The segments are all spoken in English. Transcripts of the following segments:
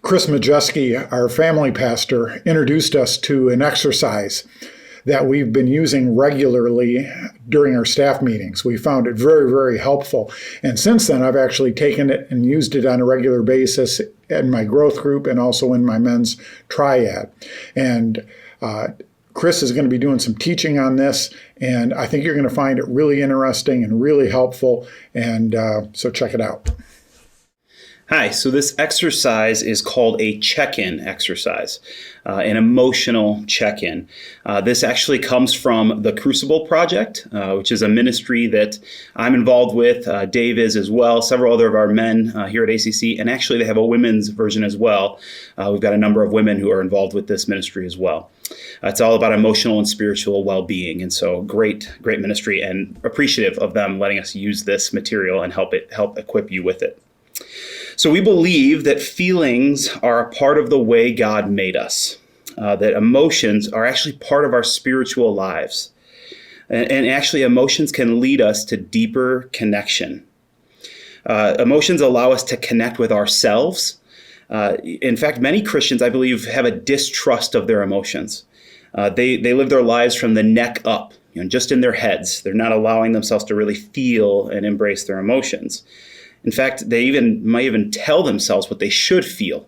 Chris Majeski, our family pastor, introduced us to an exercise that we've been using regularly during our staff meetings. We found it very, very helpful. And since then, I've actually taken it and used it on a regular basis in my growth group and also in my men's triad. And Chris is going to be doing some teaching on this, and I think you're going to find it really interesting and really helpful. And so check it out. Hi, so this exercise is called a check-in exercise, an emotional check-in. This actually comes from the Crucible Project, which is a ministry that I'm involved with. Dave is as well, several other of our men here at ACC, and actually they have a women's version as well. We've got a number of women who are involved with this ministry as well. It's all about emotional and spiritual well-being, and so great ministry, and appreciative of them letting us use this material and help equip you with it. So we believe that feelings are a part of the way God made us, that emotions are actually part of our spiritual lives. And actually, emotions can lead us to deeper connection. Emotions allow us to connect with ourselves. In fact, many Christians, I believe, have a distrust of their emotions. They live their lives from the neck up, just in their heads. They're not allowing themselves to really feel and embrace their emotions. In fact, they might even tell themselves what they should feel,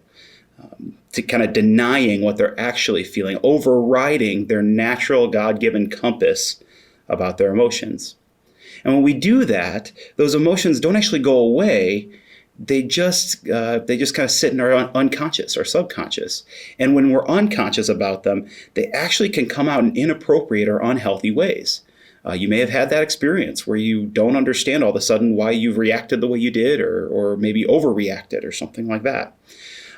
to kind of denying what they're actually feeling, overriding their natural God-given compass about their emotions. And when we do that, those emotions don't actually go away. They just kind of sit in our unconscious or subconscious. And when we're unconscious about them, they actually can come out in inappropriate or unhealthy ways. You may have had that experience where you don't understand all of a sudden why you've reacted the way you did, or maybe overreacted or something like that.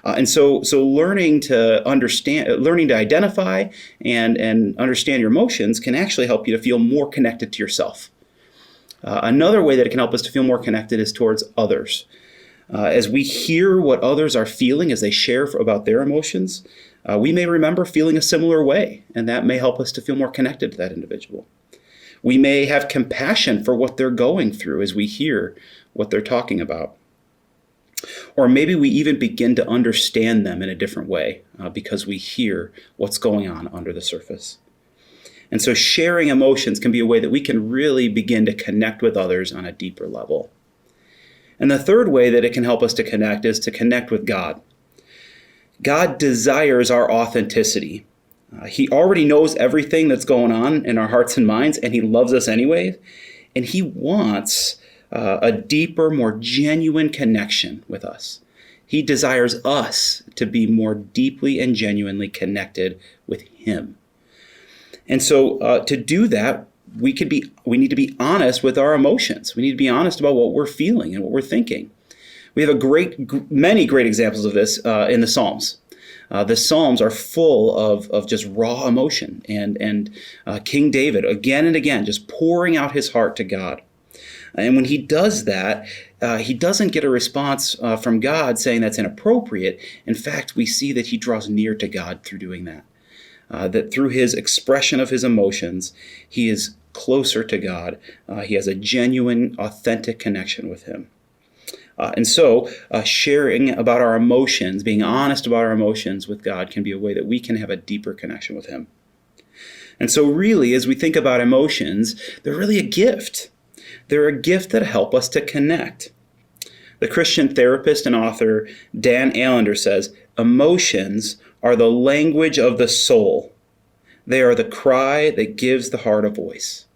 And so learning to identify and understand your emotions can actually help you to feel more connected to yourself. Another way that it can help us to feel more connected is towards others. As we hear what others are feeling as they share about their emotions, we may remember feeling a similar way, and that may help us to feel more connected to that individual. We may have compassion for what they're going through as we hear what they're talking about. Or maybe we even begin to understand them in a different way because we hear what's going on under the surface. And so sharing emotions can be a way that we can really begin to connect with others on a deeper level. And the third way that it can help us to connect is to connect with God. God desires our authenticity. He already knows everything that's going on in our hearts and minds, and he loves us anyway. And he wants a deeper, more genuine connection with us. He desires us to be more deeply and genuinely connected with him. And so to do that, we need to be honest with our emotions. We need to be honest about what we're feeling and what we're thinking. We have many great examples of this in the Psalms. The Psalms are full of just raw emotion, and King David, again and again, just pouring out his heart to God. And when he does that, he doesn't get a response from God saying that's inappropriate. In fact, we see that he draws near to God through doing that. That through his expression of his emotions, he is closer to God. He has a genuine, authentic connection with him. And so sharing about our emotions, being honest about our emotions with God can be a way that we can have a deeper connection with him. And so really, as we think about emotions, they're really a gift. They're a gift that help us to connect. The Christian therapist and author Dan Allender says, emotions are the language of the soul. They are the cry that gives the heart a voice.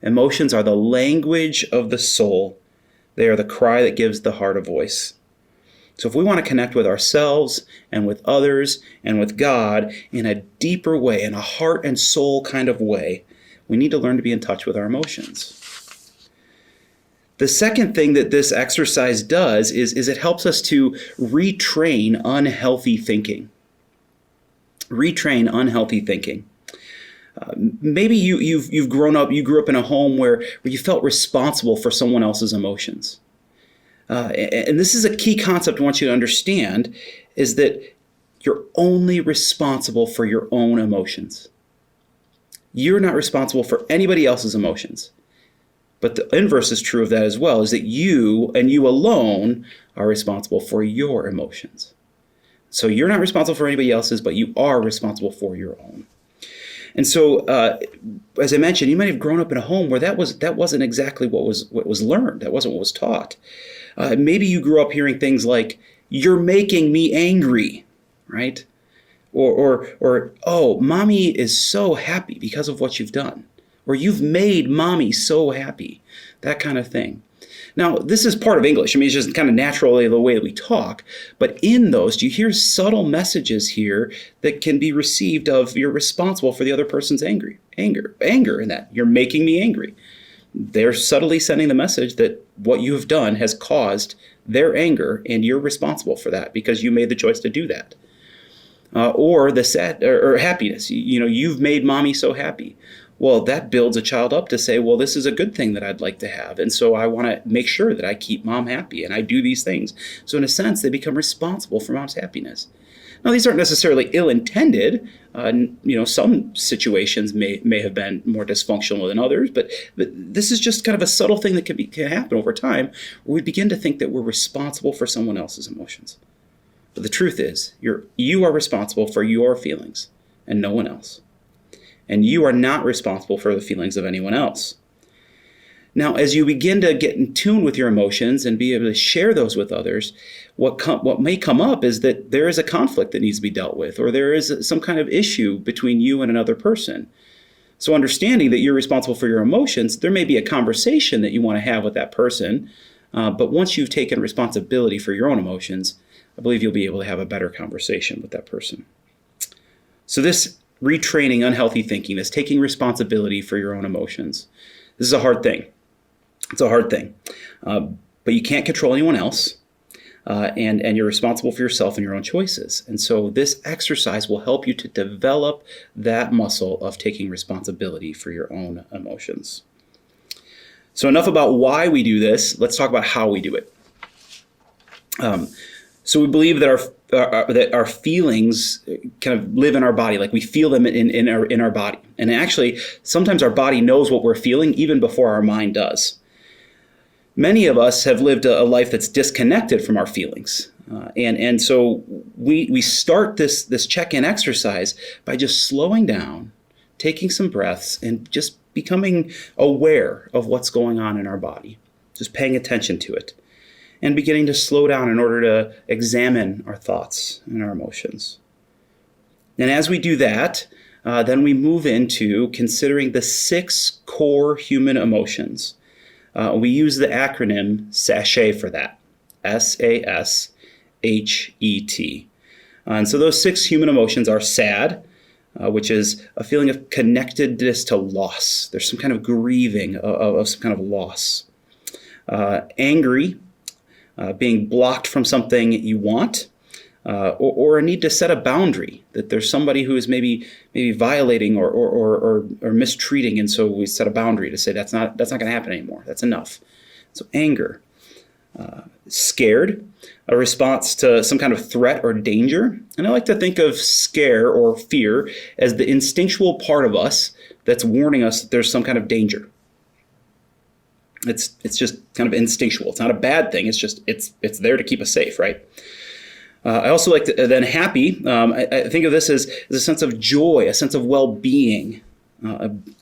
Emotions are the language of the soul. They are the cry that gives the heart a voice. So if we want to connect with ourselves and with others and with God in a deeper way, in a heart and soul kind of way, we need to learn to be in touch with our emotions. The second thing that this exercise does is it helps us to retrain unhealthy thinking. Retrain unhealthy thinking. Maybe you grew up in a home where you felt responsible for someone else's emotions. And this is a key concept I want you to understand, is that you're only responsible for your own emotions. You're not responsible for anybody else's emotions. But the inverse is true of that as well, is that you and you alone are responsible for your emotions. So you're not responsible for anybody else's, but you are responsible for your own. And so, as I mentioned, you might have grown up in a home where that wasn't exactly what was learned. That wasn't what was taught. Maybe you grew up hearing things like, "You're making me angry," right? Or "Oh, mommy is so happy because of what you've done," or "You've made mommy so happy," that kind of thing. Now, this is part of English. I mean, it's just kind of naturally the way that we talk. But in those, do you hear subtle messages here that can be received of you're responsible for the other person's anger in that. You're making me angry. They're subtly sending the message that what you have done has caused their anger, and you're responsible for that because you made the choice to do that. Or the sad or happiness. You've made mommy so happy. Well, that builds a child up to say, well, this is a good thing that I'd like to have. And so I want to make sure that I keep mom happy and I do these things. So in a sense, they become responsible for mom's happiness. Now, these aren't necessarily ill-intended. Some situations may have been more dysfunctional than others, but this is just kind of a subtle thing that can happen over time where we begin to think that we're responsible for someone else's emotions. But the truth is, you are responsible for your feelings and no one else. And you are not responsible for the feelings of anyone else. Now, as you begin to get in tune with your emotions and be able to share those with others, what may come up is that there is a conflict that needs to be dealt with, or there is some kind of issue between you and another person. So understanding that you're responsible for your emotions, there may be a conversation that you want to have with that person, but once you've taken responsibility for your own emotions, I believe you'll be able to have a better conversation with that person. So this retraining unhealthy thinking, this taking responsibility for your own emotions. This is a hard thing. It's a hard thing. But you can't control anyone else. And you're responsible for yourself and your own choices. And so this exercise will help you to develop that muscle of taking responsibility for your own emotions. So enough about why we do this. Let's talk about how we do it. So we believe that our feelings kind of live in our body, like we feel them in our body. And actually, sometimes our body knows what we're feeling even before our mind does. Many of us have lived a life that's disconnected from our feelings. And so we start this check-in exercise by just slowing down, taking some breaths, and just becoming aware of what's going on in our body, just paying attention to it. And beginning to slow down in order to examine our thoughts and our emotions. And as we do that, then we move into considering the 6 core human emotions. We use the acronym SASHET for that, SASHET. And so those 6 human emotions are sad, which is a feeling of connectedness to loss. There's some kind of grieving of some kind of loss. Angry, being blocked from something you want, or a need to set a boundary, that there's somebody who is maybe violating or mistreating, and so we set a boundary to say that's not going to happen anymore. That's enough. So anger. Scared, a response to some kind of threat or danger. And I like to think of scare or fear as the instinctual part of us that's warning us that there's some kind of danger. It's just kind of instinctual. It's not a bad thing. It's just it's there to keep us safe, right? I also like to then happy. I think of this as a sense of joy, a sense of well-being.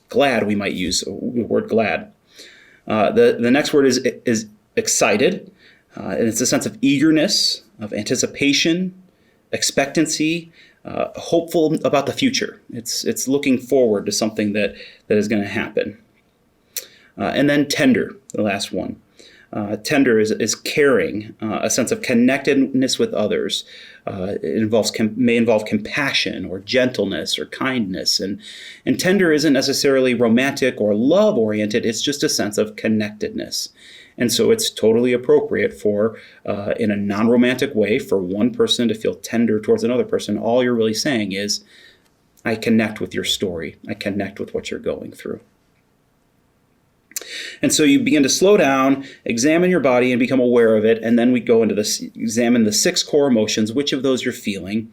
Glad, we might use the word glad. The next word is excited, and it's a sense of eagerness, of anticipation, expectancy, hopeful about the future. It's looking forward to something that is going to happen. And then tender, the last one. Tender is caring, a sense of connectedness with others. It may involve compassion or gentleness or kindness. And tender isn't necessarily romantic or love-oriented. It's just a sense of connectedness. And so it's totally appropriate for, in a non-romantic way, for one person to feel tender towards another person. All you're really saying is, I connect with your story. I connect with what you're going through. And so you begin to slow down, examine your body and become aware of it. And then we go into this, examine the 6 core emotions, which of those you're feeling.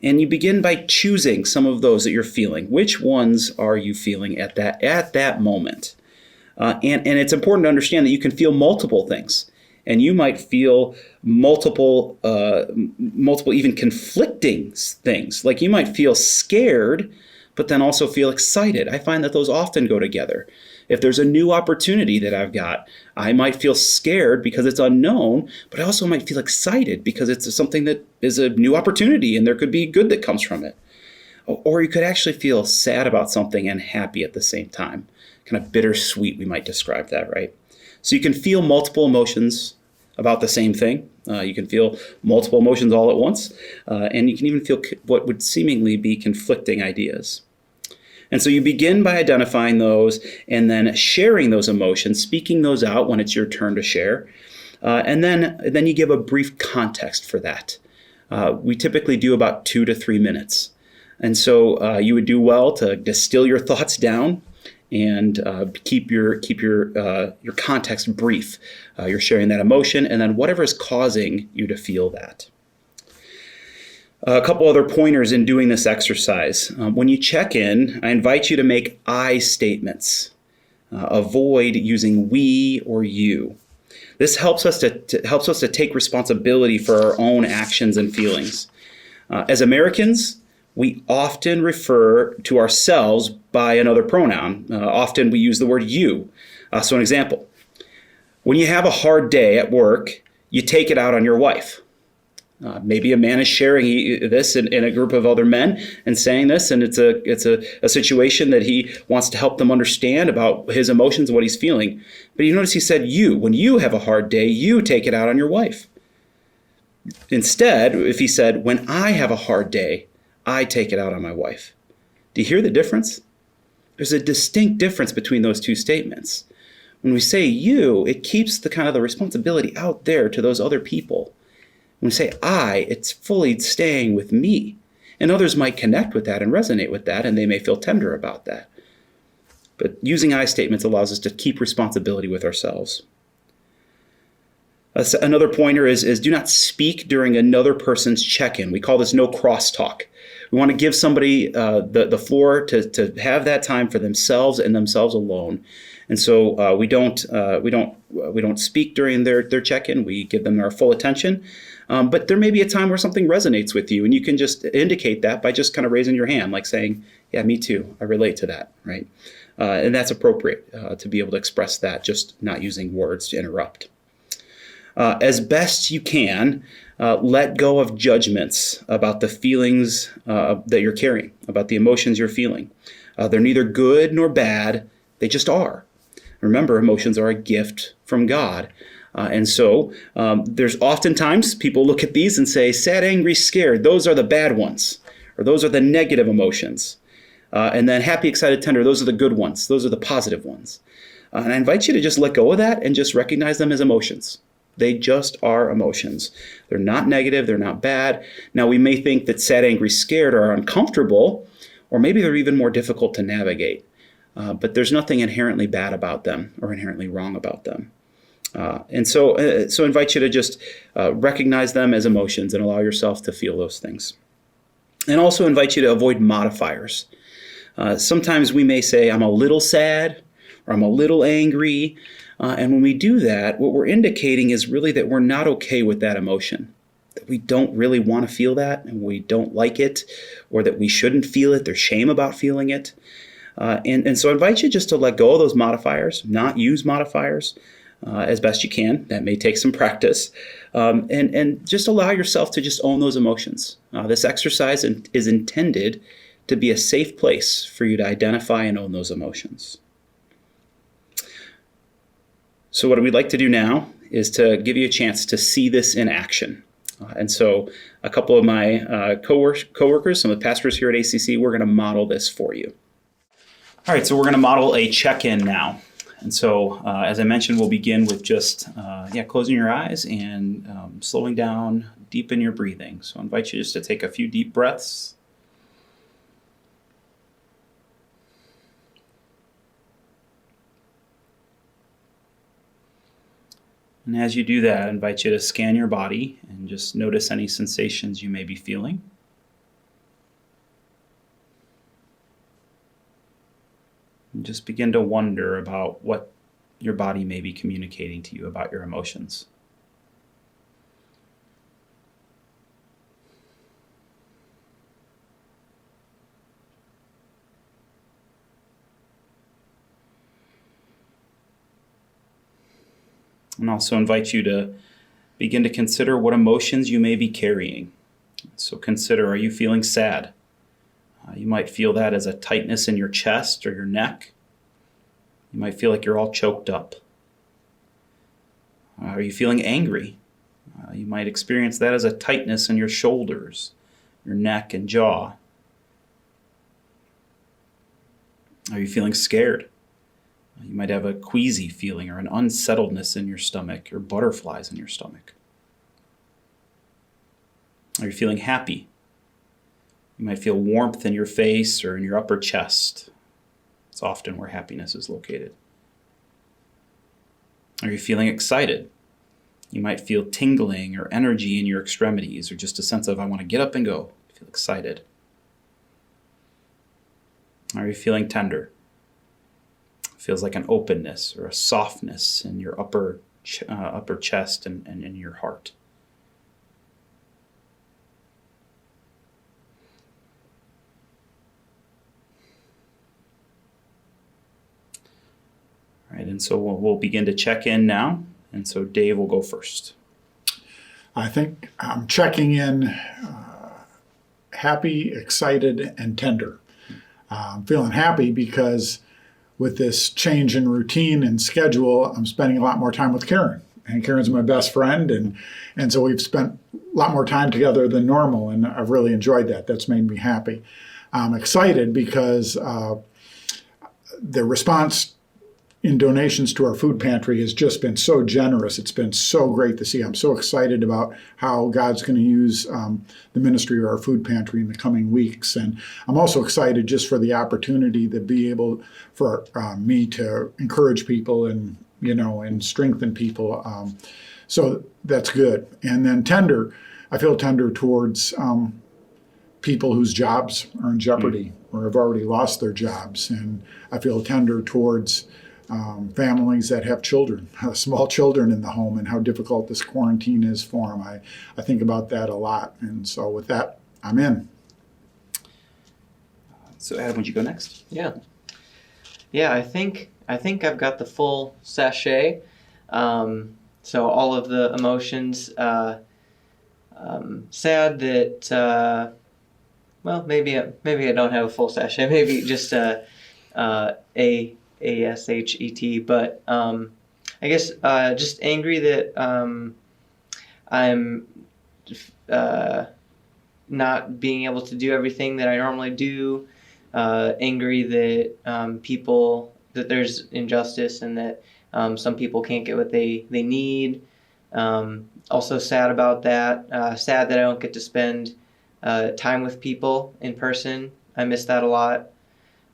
And you begin by choosing some of those that you're feeling. Which ones are you feeling at that moment? And it's important to understand that you can feel multiple things. And you might feel multiple even conflicting things. Like you might feel scared, but then also feel excited. I find that those often go together. If there's a new opportunity that I've got, I might feel scared because it's unknown, but I also might feel excited because it's something that is a new opportunity and there could be good that comes from it. Or you could actually feel sad about something and happy at the same time. Kind of bittersweet, we might describe that, right? So you can feel multiple emotions about the same thing. You can feel multiple emotions all at once, and you can even feel what would seemingly be conflicting ideas. And so you begin by identifying those and then sharing those emotions, speaking those out when it's your turn to share, and then you give a brief context for that. We typically do about 2 to 3 minutes. And so you would do well to distill your thoughts down and keep your context brief. You're sharing that emotion and then whatever is causing you to feel that. A couple other pointers in doing this exercise. When you check in, I invite you to make I statements. Avoid using we or you. This helps us to take responsibility for our own actions and feelings. As Americans, we often refer to ourselves by another pronoun. Often we use the word you. So an example, when you have a hard day at work, you take it out on your wife. Maybe a man is sharing this in a group of other men and saying this, and it's a situation that he wants to help them understand about his emotions and what he's feeling. But you notice he said you. When you have a hard day, you take it out on your wife. Instead, if he said, when I have a hard day, I take it out on my wife. Do you hear the difference? There's a distinct difference between those two statements. When we say you, it keeps the responsibility out there to those other people. When we say I, it's fully staying with me. And others might connect with that and resonate with that, and they may feel tender about that. But using I statements allows us to keep responsibility with ourselves. Another pointer is do not speak during another person's check-in. We call this no crosstalk. We want to give somebody the floor to have that time for themselves and themselves alone. And so we don't speak during their check-in. We give them our full attention. But there may be a time where something resonates with you, and you can just indicate that by just kind of raising your hand, like saying, yeah, me too. I relate to that, right? And that's appropriate to be able to express that, just not using words to interrupt. As best you can, let go of judgments about the feelings that you're carrying, about the emotions you're feeling. They're neither good nor bad. They just are. Remember, emotions are a gift from God. And so there's oftentimes people look at these and say, sad, angry, scared, those are the bad ones, or those are the negative emotions. And then happy, excited, tender, those are the good ones. Those are the positive ones. And I invite you to just let go of that and just recognize them as emotions. They just are emotions. They're not negative. They're not bad. Now, we may think that sad, angry, scared are uncomfortable, or maybe they're even more difficult to navigate. But there's nothing inherently bad about them or inherently wrong about them. And so I invite you to just recognize them as emotions and allow yourself to feel those things. And also invite you to avoid modifiers. Sometimes we may say, I'm a little sad, or I'm a little angry. And when we do that, what we're indicating is really that we're not okay with that emotion, that we don't really want to feel that, and we don't like it, or that we shouldn't feel it. There's shame about feeling it. And so I invite you just to let go of those modifiers, not use modifiers as best you can. That may take some practice. And just allow yourself to just own those emotions. This exercise is intended to be a safe place for you to identify and own those emotions. So what we'd like to do now is to give you a chance to see this in action. And so a couple of my coworkers, some of the pastors here at ACC, we're going to model this for you. All right, so we're going to model a check-in now. And so, as I mentioned, we'll begin with just closing your eyes and slowing down, deepen your breathing. So I invite you just to take a few deep breaths. And as you do that, I invite you to scan your body and just notice any sensations you may be feeling. And just begin to wonder about what your body may be communicating to you about your emotions. And also invite you to begin to consider what emotions you may be carrying. So consider, are you feeling sad? You might feel that as a tightness in your chest or your neck. You might feel like you're all choked up. Are you feeling angry? You might experience that as a tightness in your shoulders, your neck and jaw. Are you feeling scared? You might have a queasy feeling or an unsettledness in your stomach or butterflies in your stomach. Are you feeling happy? You might feel warmth in your face or in your upper chest. It's often where happiness is located. Are you feeling excited? You might feel tingling or energy in your extremities or just a sense of, I want to get up and go. You feel excited. Are you feeling tender? It feels like an openness or a softness in your upper chest and in your heart. All right, and so we'll begin to check in now. And so Dave will go first. I think I'm checking in happy, excited, and tender. I'm feeling happy because with this change in routine and schedule, I'm spending a lot more time with Karen. And Karen's my best friend, and so we've spent a lot more time together than normal, and I've really enjoyed that. That's made me happy. I'm excited because the response in donations to our food pantry has just been so generous. It's been so great to see. I'm so excited about how God's going to use the ministry of our food pantry in the coming weeks. And I'm also excited just for the opportunity to be able for me to encourage people and, and strengthen people. So that's good. And then tender, I feel tender towards people whose jobs are in jeopardy or have already lost their jobs. And I feel tender towards families that have children, small children in the home, and how difficult this quarantine is for them. I think about that a lot. And so with that, I'm in. So Adam, would you go next? Yeah, I think I've got the full sachet. So all of the emotions, sad that, maybe I don't have a full sachet, maybe just ASHET, but I guess just angry that I'm not being able to do everything that I normally do, angry that that there's injustice and that some people can't get what they need. Also sad about that, sad that I don't get to spend time with people in person. I miss that a lot.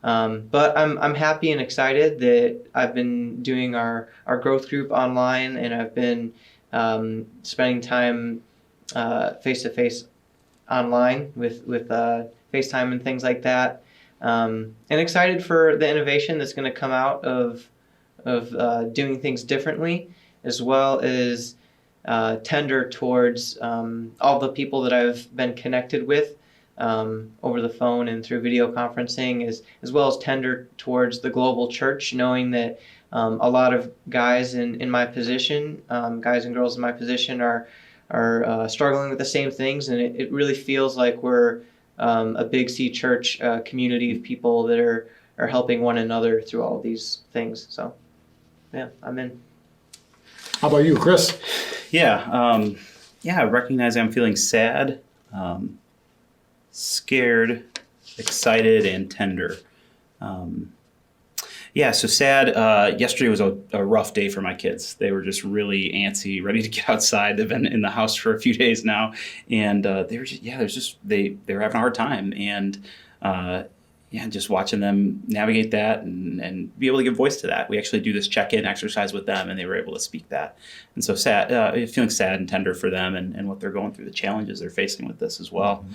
But I'm happy and excited that I've been doing our growth group online, and I've been spending time face-to-face online with FaceTime and things like that, and excited for the innovation that's going to come out of doing things differently, as well as tender towards all the people that I've been connected with over the phone and through video conferencing, as well as tender towards the global church, knowing that a lot of guys in my position, guys and girls in my position are struggling with the same things, and it really feels like we're a Big C church community of people that are helping one another through all of these things. So, yeah, I'm in. How about you, Chris? Yeah, I recognize I'm feeling sad, scared, excited, and tender. So sad. Yesterday was a rough day for my kids. They were just really antsy, ready to get outside. They've been in the house for a few days now, and they were having a hard time. And just watching them navigate that and be able to give voice to that. We actually do this check-in exercise with them, and they were able to speak that. And so sad, feeling sad and tender for them and what they're going through, the challenges they're facing with this as well.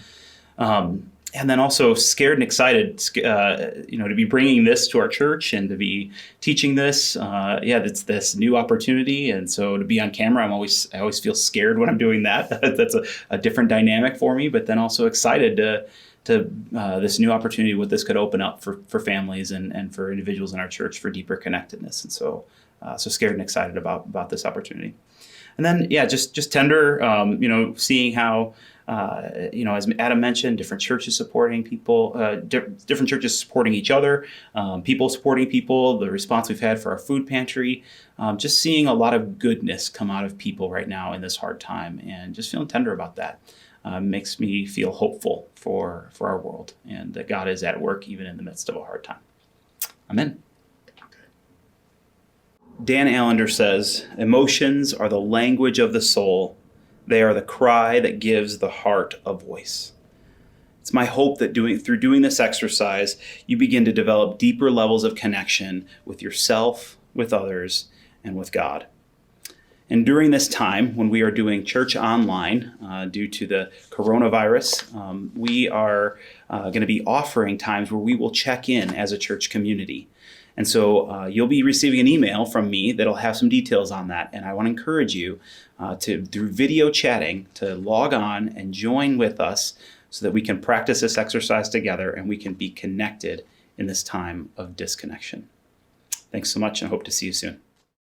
And then also scared and excited, to be bringing this to our church and to be teaching this. It's this new opportunity, and so to be on camera, I always feel scared when I'm doing that. That's a different dynamic for me. But then also excited to this new opportunity, what this could open up for families and for individuals in our church for deeper connectedness. And so So scared and excited about this opportunity. And then, yeah, just tender, seeing how, as Adam mentioned, different churches supporting people, different churches supporting each other, people supporting people, the response we've had for our food pantry, just seeing a lot of goodness come out of people right now in this hard time, and just feeling tender about that. Makes me feel hopeful for our world, and that God is at work even in the midst of a hard time. Amen. Dan Allender says, emotions are the language of the soul. They are the cry that gives the heart a voice. It's my hope that through doing this exercise, you begin to develop deeper levels of connection with yourself, with others, and with God. And during this time, when we are doing church online due to the coronavirus, we are going to be offering times where we will check in as a church community. And so you'll be receiving an email from me that'll have some details on that. And I want to encourage you through video chatting, to log on and join with us so that we can practice this exercise together and we can be connected in this time of disconnection. Thanks so much, and I hope to see you soon.